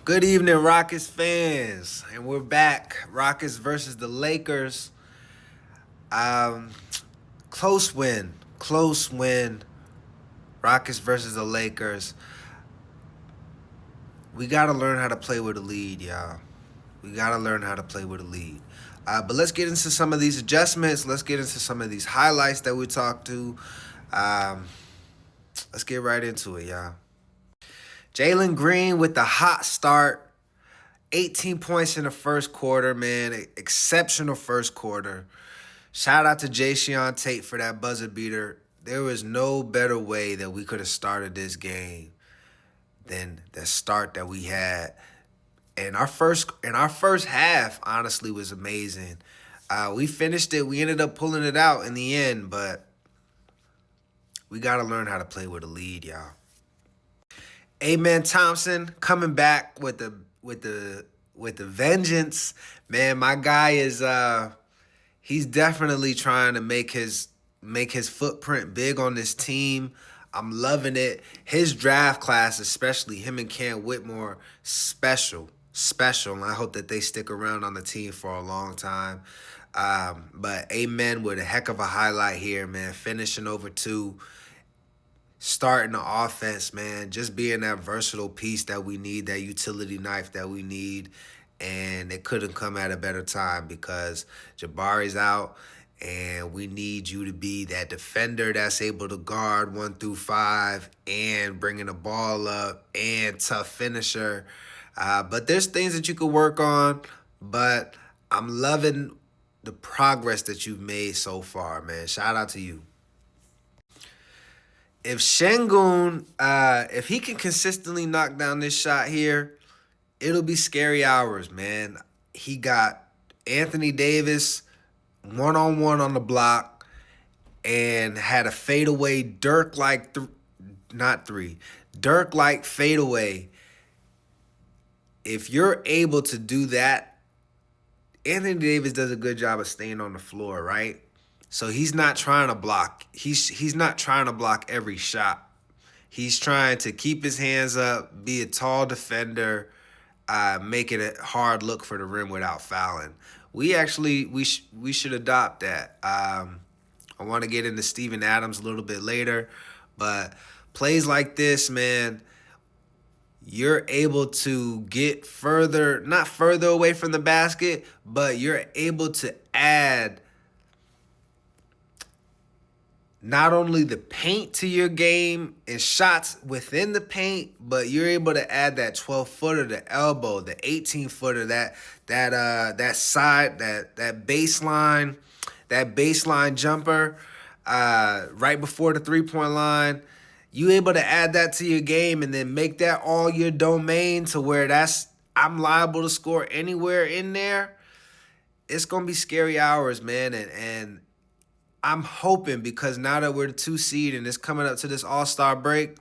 Good evening, Rockets fans, and we're back. Rockets versus the Lakers. Um, Close win, close win. Rockets versus the Lakers. We gotta learn how to play with a lead, y'all. We gotta learn how to play with a lead. But let's get into some of these adjustments. Let's get into some of these highlights that we talked to. Um, let's get right into it, y'all. Jalen Green with the hot start. 18 points in the first quarter, man. Exceptional first quarter. Shout out to Jayshawn Tate for that buzzer beater. There was no better way that we could have started this game than the start that we had. And our first half, honestly, was amazing. We finished it. We ended up pulling it out in the end, but we got to learn how to play with a lead, y'all. Amen Thompson coming back with the vengeance. Man, my guy is he's definitely trying to make his footprint big on this team. I'm loving it. His draft class, especially him and Cam Whitmore, special. And I hope that they stick around on the team for a long time. But Amen with a heck of a highlight here, man. Finishing over two, starting the offense, man. Just being that versatile piece that we need, that utility knife that we need. And it couldn't come at a better time because Jabari's out, and we need you to be that defender that's able to guard 1 through 5 and bringing the ball up and tough finisher. But there's things that you could work on, but I'm loving the progress that you've made so far, man. Shout out to you. If Şengün, if he can consistently knock down this shot here, it'll be scary hours, man. He got Anthony Davis one-on-one on the block and had a fadeaway Dirk-like, Dirk-like fadeaway. If you're able to do that, Anthony Davis does a good job of staying on the floor, right? So he's not trying to block. He's not trying to block every shot. He's trying to keep his hands up, be a tall defender, make it a hard look for the rim without fouling. We should adopt that. I want to get into Steven Adams a little bit later, but plays like this, man, you're able to get further, not further away from the basket, but you're able to add not only the paint to your game and shots within the paint, but you're able to add that 12-footer, the elbow, the 18-footer, that side, that baseline jumper right before the three-point line. You able to add that to your game and then make that all your domain to where I'm liable to score anywhere in there. It's gonna be scary hours, man, and I'm hoping, because now that we're the 2 seed and it's coming up to this All-Star break,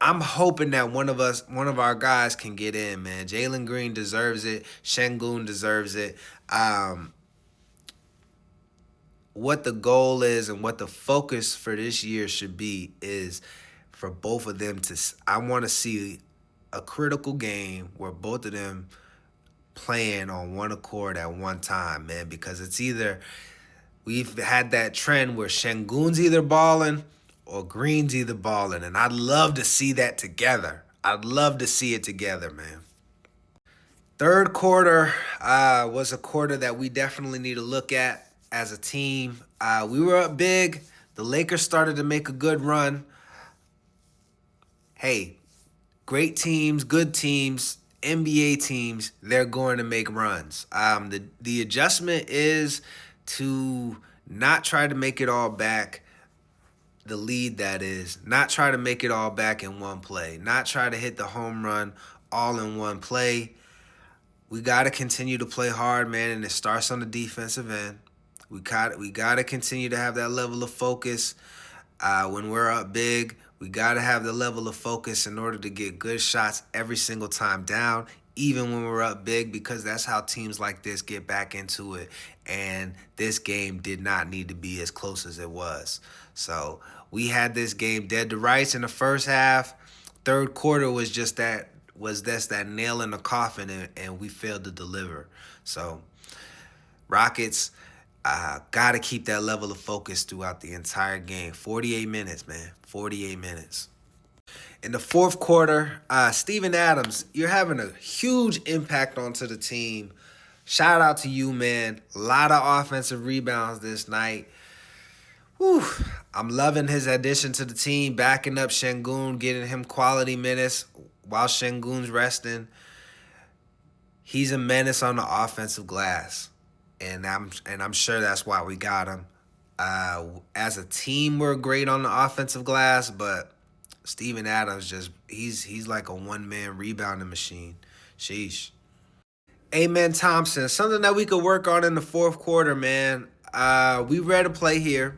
I'm hoping that one of our guys can get in, man. Jalen Green deserves it. Şengün deserves it. What the goal is and what the focus for this year should be is for both of them to, I want to see a critical game where both of them playing on one accord at one time, man, because it's either we've had that trend where Şengün's either balling or Green's either balling, and I'd love to see that together. I'd love to see it together, man. Third quarter was a quarter that we definitely need to look at as a team. We were up big. The Lakers started to make a good run. Hey, great teams, good teams, NBA teams, they're going to make runs. The adjustment is to not try to make it all back, the lead that is, not try to make it all back in one play, not try to hit the home run all in one play. We got to continue to play hard, man, and it starts on the defensive end. We got to continue to have that level of focus when we're up big. We got to have the level of focus in order to get good shots every single time down, even when we're up big, because that's how teams like this get back into it. And this game did not need to be as close as it was. So we had this game dead to rights in the first half. Third quarter was just that was that nail in the coffin, and we failed to deliver. So Rockets got to keep that level of focus throughout the entire game. 48 minutes, man. 48 minutes. In the fourth quarter, Steven Adams, you're having a huge impact onto the team. Shout out to you, man. A lot of offensive rebounds this night. Whew. I'm loving his addition to the team, backing up Sengun, getting him quality minutes while Sengun's resting. He's a menace on the offensive glass, and I'm sure that's why we got him. As a team, we're great on the offensive glass, but Steven Adams he's like a one-man rebounding machine. Sheesh. Amen Thompson, something that we could work on in the fourth quarter, man. We read a play here.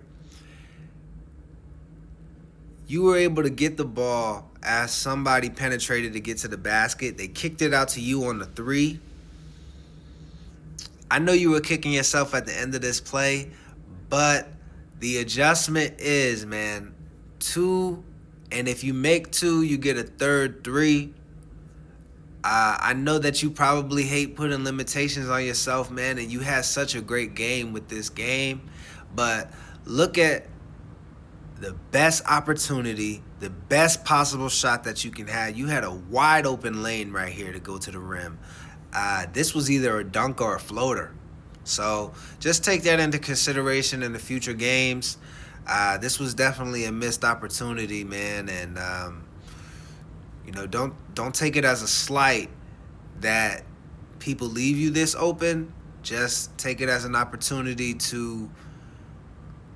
You were able to get the ball as somebody penetrated to get to the basket. They kicked it out to you on the 3. I know you were kicking yourself at the end of this play, but the adjustment is, man, 2, and if you make 2, you get a third 3. I know that you probably hate putting limitations on yourself, man, and you had such a great game with this game, but look at the best opportunity, the best possible shot that you can have. You had a wide open lane right here to go to the rim. This was either a dunk or a floater. So just take that into consideration in the future games. This was definitely a missed opportunity, man, and don't take it as a slight that people leave you this open. Just take it as an opportunity to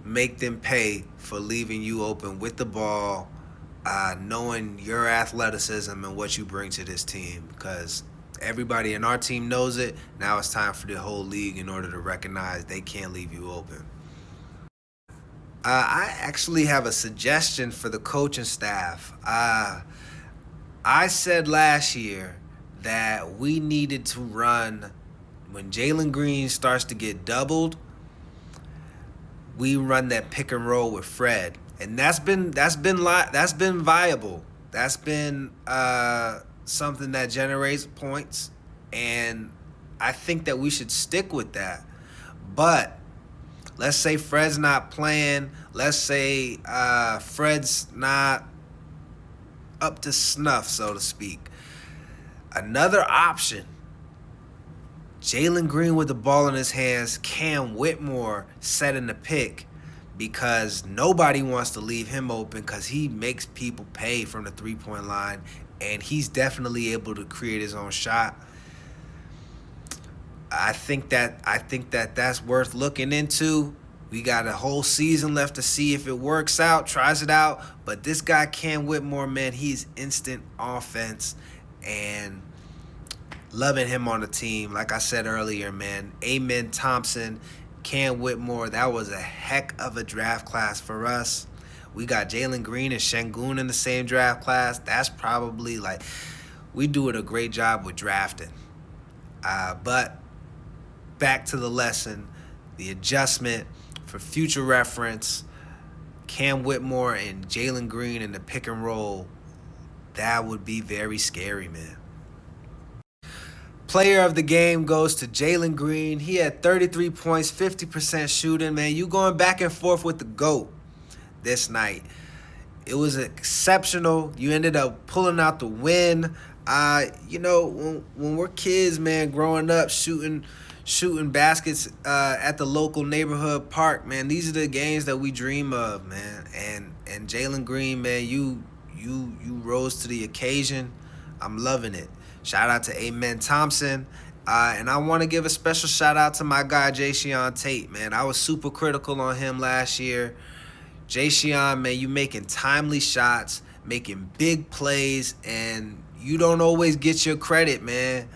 make them pay for leaving you open with the ball, knowing your athleticism and what you bring to this team, because everybody in our team knows it. Now it's time for the whole league in order to recognize they can't leave you open. I actually have a suggestion for the coaching staff. I said last year that we needed to run, when Jalen Green starts to get doubled, we run that pick and roll with Fred, and that's been viable. That's been something that generates points, and I think that we should stick with that. But let's say Fred's not playing. Let's say Fred's not up to snuff, so to speak. Another option, Jalen Green with the ball in his hands, Cam Whitmore setting the pick, because nobody wants to leave him open because he makes people pay from the three-point line, and he's definitely able to create his own shot. I think that that's worth looking into. We got a whole season left to see if it works out, tries it out. But this guy, Cam Whitmore, man, he's instant offense, and loving him on the team. Like I said earlier, man, Amen Thompson, Cam Whitmore, that was a heck of a draft class for us. We got Jalen Green and Sengun in the same draft class. That's probably we doing a great job with drafting. But back to the lesson, the adjustment for future reference, Cam Whitmore and Jalen Green in the pick and roll, that would be very scary, man. Player of the game goes to Jalen Green. He had 33 points, 50% shooting, man. You going back and forth with the GOAT this night. It was exceptional. You ended up pulling out the win. When we're kids, man, growing up, shooting baskets at the local neighborhood park, man, these are the games that we dream of, man. And Jalen Green, man, you rose to the occasion. I'm loving it. Shout out to Amen Thompson. And I want to give a special shout out to my guy, Jayshawn Tate, man. I was super critical on him last year. Jayshawn, man, you making timely shots, making big plays, and you don't always get your credit, man.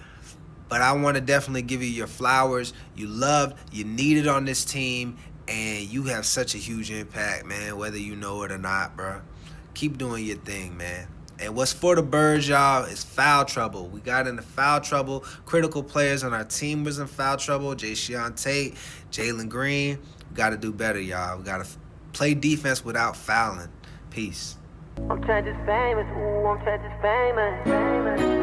But I want to definitely give you your flowers. You loved, you needed on this team, and you have such a huge impact, man, whether you know it or not, bro. Keep doing your thing, man. And what's for the birds, y'all, is foul trouble. We got into foul trouble. Critical players on our team was in foul trouble. Jayshawn Tate, Jalen Green. We got to do better, y'all. We got to play defense without fouling. Peace. I'm trying to famous. Ooh, I'm trying to famous.